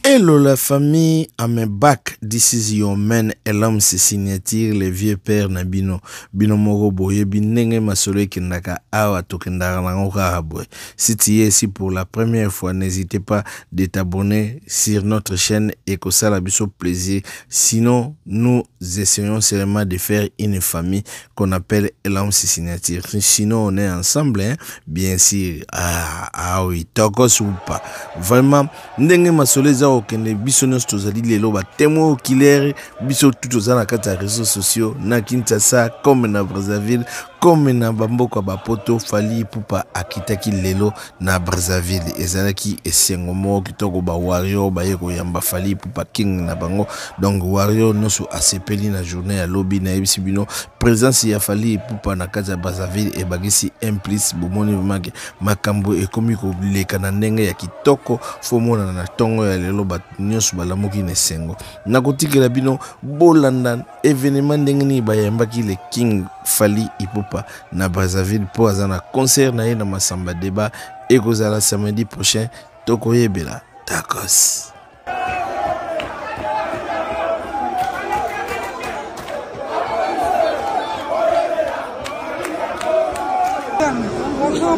Hello la famille, I'm back. This is your man Elam se signature le vieux père na bino moko boye binenge masolo kindaka awa tokendaka nango kaka boye. Si tu es ici pour la première fois, n'hésitez pas de t'abonner sur notre chaîne et que ça la biso plaisir. Sinon, nous essayons seulement de faire une famille qu'on appelle Elam se signature. Sinon, on est ensemble, hein? Bien sûr. Ah oui, tokos ou pas. Vraiment, ndenge masolo za okende biso nyonso tozali lelo batemo killer biso tout tozala na kati ya réseaux sociaux na Kinshasa comme na Brazzaville comme na bamboka bapoto Fally Ipupa akitaki lelo na Brazzaville ezalaki esengo moko kitoko ba Wario baye koyamba Fally Ipupa king na bango. Donc Wario nyonso asepeli na journée ya lobi na yebisi bino présence ya Fally Ipupa na kati ya Brazzaville ebagisi implice bomoni vumake makambo ekomi koleka na ndenge ya kitoko fomona na tongo ya lelo bat nyonso balamuki na esengo nakotikela bino bolanda événement ndenge ni bayambaki le king Fally Ipupa na Brazzaville po aza na concert na ye na Masamba Débat ekozala samedi prochain tokoyebela takos.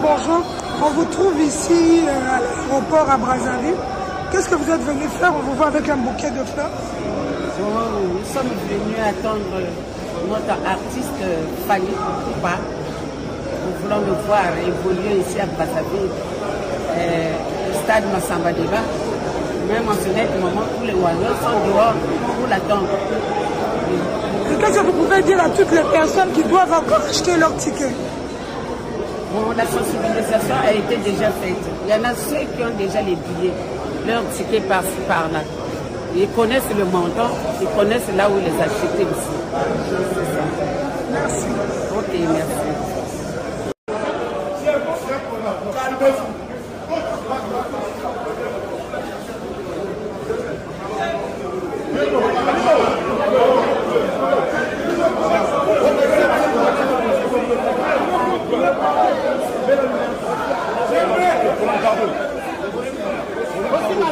Bonjour, on vous trouve ici à l'aéroport à Brazzaville. Qu'est-ce que vous êtes venu faire? On vous voit avec un bouquet de fleurs. Nous sommes venus attendre notre artiste Fally Ipupa. Nous voulons le voir évoluer ici à Brazzaville, au stade Masamba Débat. Même en ce moment, tous les Wallons sont dehors pour l'attendre. Qu'est-ce que vous pouvez dire à toutes les personnes qui doivent encore acheter leur ticket? Bon, la sensibilisation a été déjà faite. Il y en a ceux qui ont déjà les billets, leur ticket par-ci, par-là. Ils connaissent le montant, ils connaissent là où les acheter aussi. C'est ça. Merci. Ok, merci.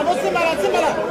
Você